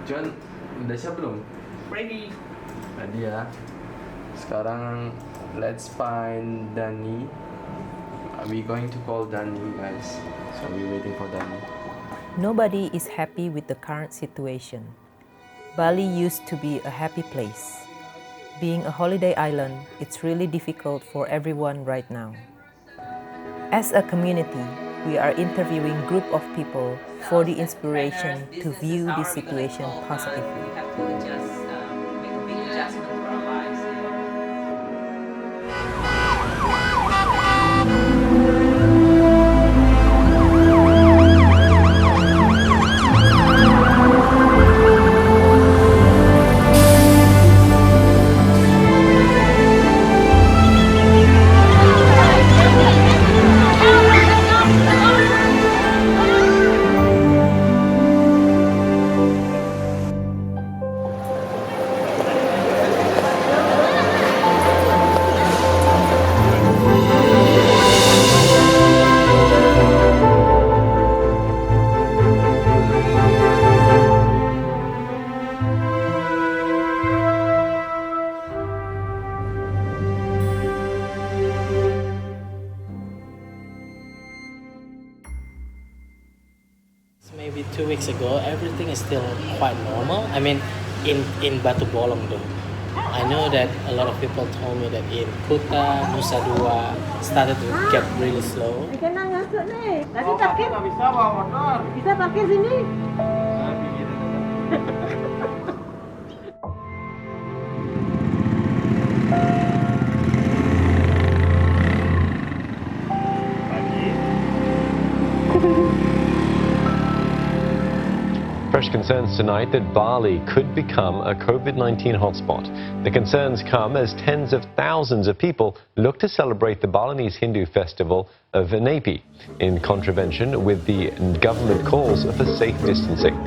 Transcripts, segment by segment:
John, udah siap belum? Ready. Ready ya. Sekarang let's find Dani. We going to call Dani, guys. So we're waiting for Dani. Nobody is happy with the current situation. Bali used to be a happy place. Being a holiday island, it's really difficult for everyone right now. As a community, we are interviewing a group of people for the inspiration to view the situation positively. We have to adjust, make a big adjustment to our lives. Maybe 2 weeks ago, everything is still quite normal. I mean, in Batu Bolong though. I know that a lot of people told me that in Kuta, Nusa Dua started to get really slow. Kena masuk nih. Tadi parkir. Nggak bisa bawa motor. Bisa parkir sini. Fresh concerns tonight that Bali could become a COVID-19 hotspot. The concerns come as tens of thousands of people look to celebrate the Balinese Hindu festival of Nyepi in contravention with the government calls for safe distancing.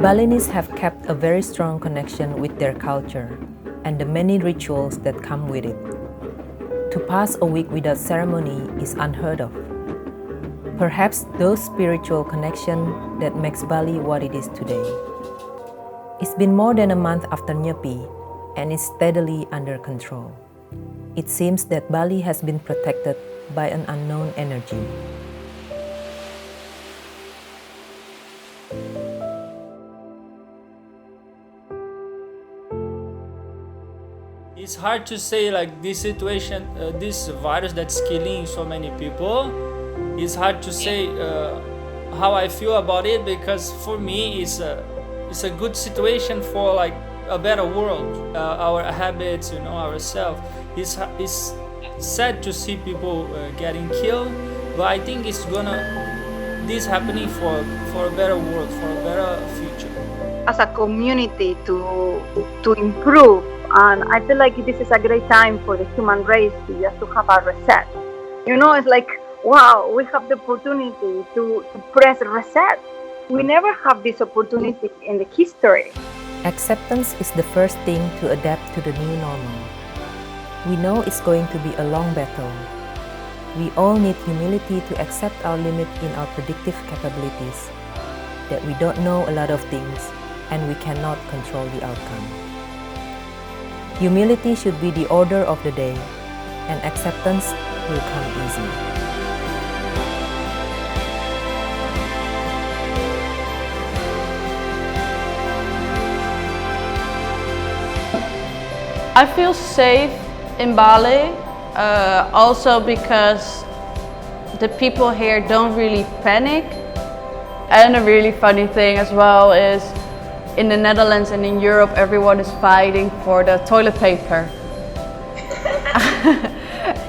Balinese have kept a very strong connection with their culture and the many rituals that come with it. To pass a week without ceremony is unheard of. Perhaps those spiritual connection that makes Bali what it is today. It's been more than a month after Nyepi and is steadily under control. It seems that Bali has been protected by an unknown energy. It's hard to say like this situation, this virus that's killing so many people. It's hard to say how I feel about it because for me it's a good situation for like a better world. Our habits, ourselves. It's sad to see people getting killed, but I think this happening for a better world, for a better future. As a community to improve, and I feel like this is a great time for the human race to have a reset. It's like, wow, we have the opportunity to press reset. We never have this opportunity in the history. Acceptance is the first thing to adapt to the new normal. We know it's going to be a long battle. We all need humility to accept our limit in our predictive capabilities, that we don't know a lot of things and we cannot control the outcome. Humility should be the order of the day, and acceptance will come easy. I feel safe in Bali, also because the people here don't really panic. And a really funny thing as well is in the Netherlands and in Europe, everyone is fighting for the toilet paper.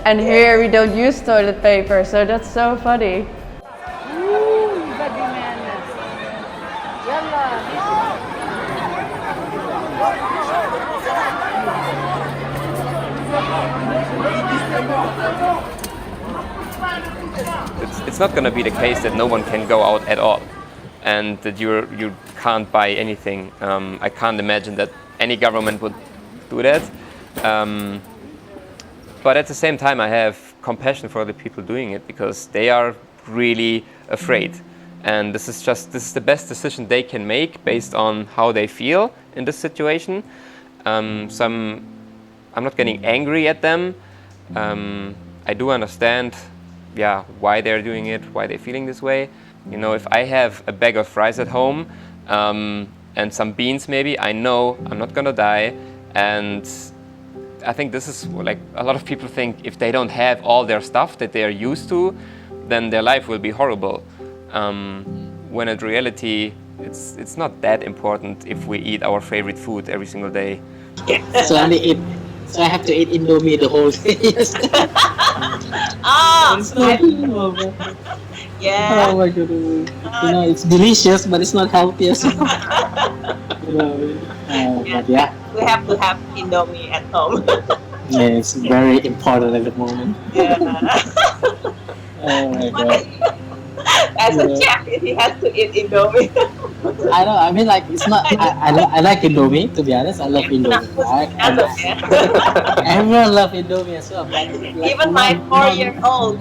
And here we don't use toilet paper, so that's so funny. It's not going to be the case that no one can go out at all and that you can't buy anything. I can't imagine that any government would do that. But at the same time, I have compassion for the people doing it, because they are really afraid. And this is the best decision they can make based on how they feel in this situation. So I'm not getting angry at them. I do understand, why they're doing it, why they're feeling this way. You know, if I have a bag of rice at home and some beans maybe, I know I'm not gonna die. And I think this is like a lot of people think, if they don't have all their stuff that they are used to, then their life will be horrible. When in reality, it's not that important if we eat our favorite food every single day. So I have to eat Indomie the whole day. Yeah. Oh my goodness. You know, it's delicious, but it's not healthy as well. But yeah. We have to have Indomie at home. Yeah, it's very important at the moment. Yeah. Oh my god. As a chef, he has to eat Indomie. I know. I mean, like, it's not. I like Indomie. To be honest, I love Indomie. Right? Everyone loves Indomie as well. But like, even my 4-year-old.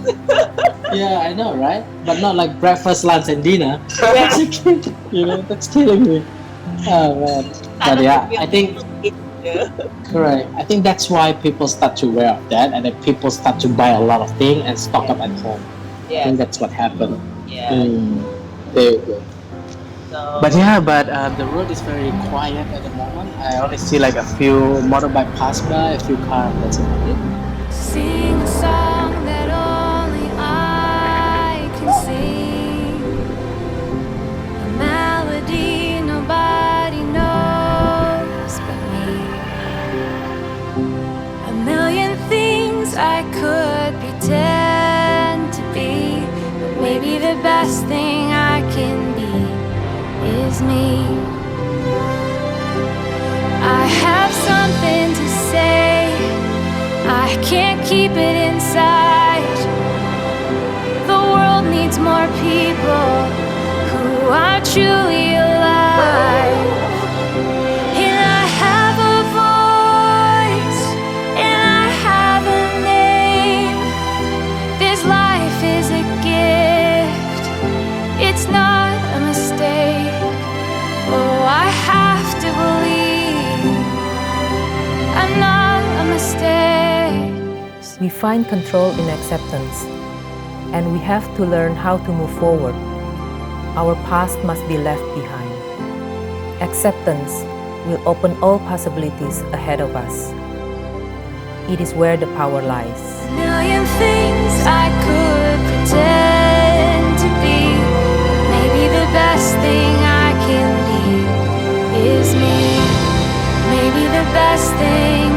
Yeah, I know, right? But not like breakfast, lunch, and dinner. Yeah. You know, that's killing me. Oh man. But yeah, I think. Correct. I think that's why people start to aware of that, and then people start to buy a lot of things and stock up at home. Yeah. I think that's what happened. Yeah. Very good. So, But the road is very quiet at the moment. I only see like a few motorbike pass by, a few cars. That's about it. Sing a song that only I can sing, a melody nobody knows but me, a million things I could pretend to be, but maybe the best thing I can be is me. I have something to say, I can't keep it inside. The world needs more people who are truly alive. And I have a voice, and I have a name. This life is a gift, it's not a mistake. Oh, I have to believe I'm not a mistake. We find control in acceptance, and we have to learn how to move forward. Our past must be left behind. Acceptance will open all possibilities ahead of us. It is where the power lies. Million things I could pretend to be, maybe the best thing I can be is me. Maybe the best thing,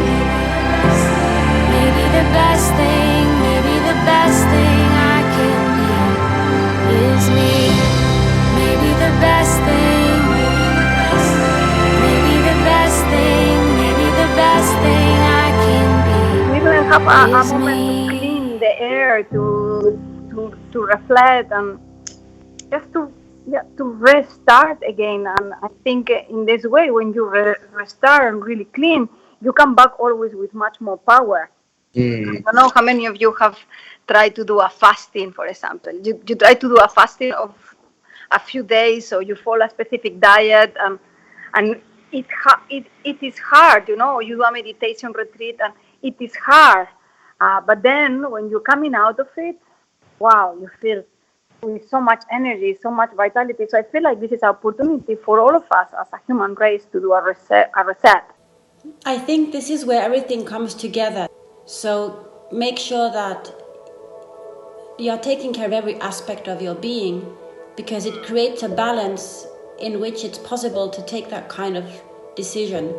maybe the best thing, maybe the best thing I can be is me. Maybe the best thing, maybe the best thing, maybe the best thing I can be. We will have a is moment me. to clean the air, to reflect, and just to restart again. And I think in this way, when you restart and really clean, you come back always with much more power. I don't know how many of you have tried to do a fasting, for example. You try to do a fasting of a few days, or you follow a specific diet, and it is hard, you know. You do a meditation retreat, and it is hard. But then when you're coming out of it, wow, you feel with so much energy, so much vitality. So I feel like this is an opportunity for all of us as a human race to do a reset. I think this is where everything comes together. So make sure that you're taking care of every aspect of your being, because it creates a balance in which it's possible to take that kind of decision.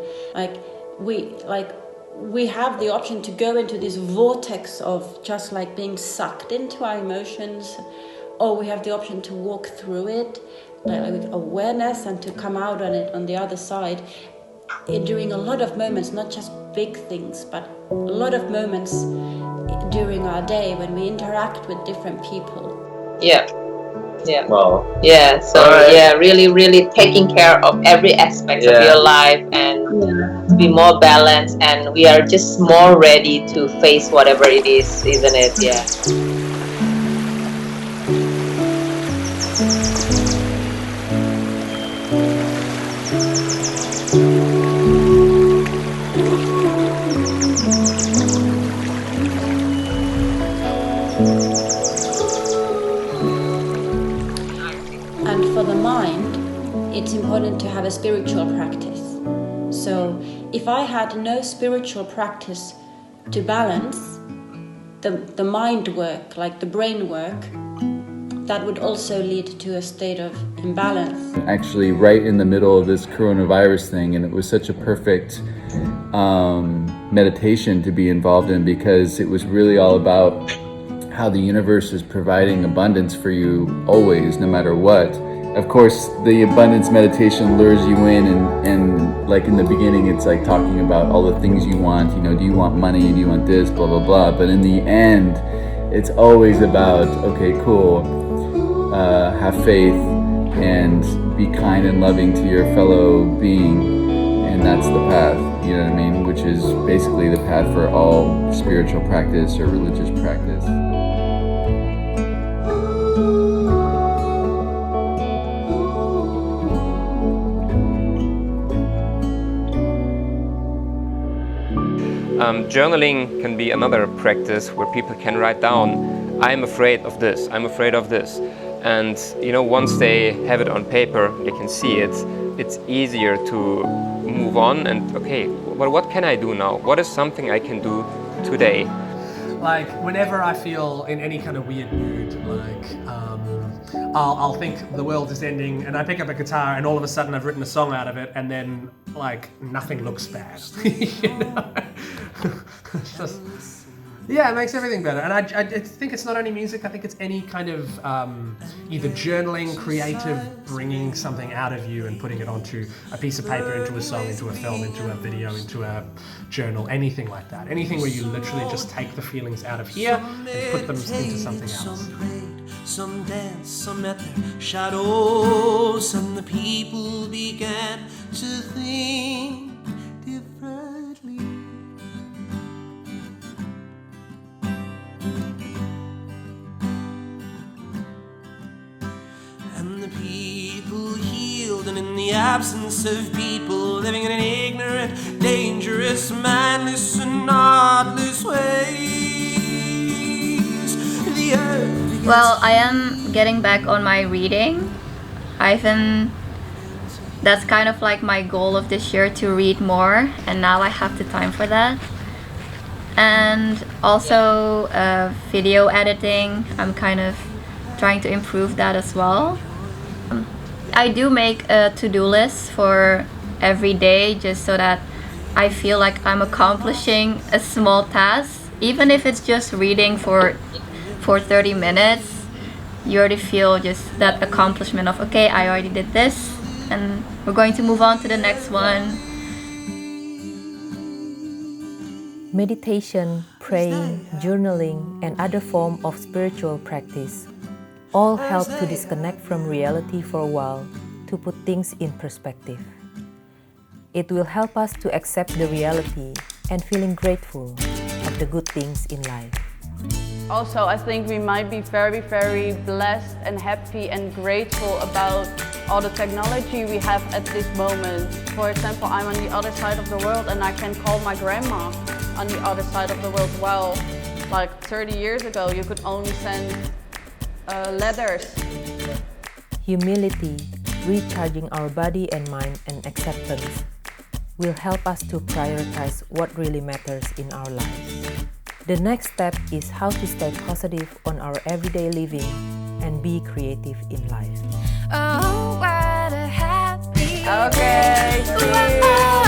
We have the option to go into this vortex of just like being sucked into our emotions, or we have the option to walk through it with awareness and to come out on it on the other side during a lot of moments, not just big things, but a lot of moments during our day when we interact with different people. yeah. Yeah. Wow. Yeah. So Alright. yeah, really taking care of every aspect of your life and to be more balanced, and we are just more ready to face whatever it is, isn't it? Yeah. And for the mind, it's important to have a spiritual practice. So if I had no spiritual practice to balance the mind work, like the brain work, that would also lead to a state of imbalance. Actually right in the middle of this coronavirus thing, and it was such a perfect meditation to be involved in, because it was really all about how the universe is providing abundance for you always, no matter what. Of course, the abundance meditation lures you in, and like in the beginning, it's like talking about all the things you want, you know, do you want money, do you want this, blah, blah, blah. But in the end, it's always about, okay, cool, have faith and be kind and loving to your fellow being, and that's the path, you know what I mean? Which is basically the path for all spiritual practice or religious practice. Journaling can be another practice where people can write down, I'm afraid of this, I'm afraid of this. And you know, once they have it on paper, they can see it, it's easier to move on and, okay, well, what can I do now? What is something I can do today? Like, whenever I feel in any kind of weird mood, like, I'll think the world is ending, and I pick up a guitar, and all of a sudden I've written a song out of it, and then, like, nothing looks bad. You know? It's just, yeah, it makes everything better. And I think it's not only music, I think it's any kind of either journaling, creative, bringing something out of you and putting it onto a piece of paper, into a song, into a film, into a video, into a journal, anything like that. Anything where you literally just take the feelings out of here and put them into something else. Some danced, some met their shadows, and the people began to think differently. And the people healed, and in the absence of people living in an ignorant, dangerous, mindless, and godless ways, the earth. Well, I am getting back on my reading. That's kind of like my goal of this year, to read more, and now I have the time for that. And also video editing, I'm kind of trying to improve that as well. I do make a to-do list for every day, just so that I feel like I'm accomplishing a small task, even if it's just reading for 30 minutes. You already feel just that accomplishment of, okay, I already did this, and we're going to move on to the next one. Meditation, praying, journaling, and other forms of spiritual practice all help to disconnect from reality for a while, to put things in perspective. It will help us to accept the reality and feeling grateful of the good things in life. Also, I think we might be very, very blessed and happy and grateful about all the technology we have at this moment. For example, I'm on the other side of the world, and I can call my grandma on the other side of the world. Well, like 30 years ago, you could only send letters. Humility, recharging our body and mind, and acceptance will help us to prioritize what really matters in our lives. The next step is how to stay positive on our everyday living and be creative in life. Oh, what a happy Okay, see you.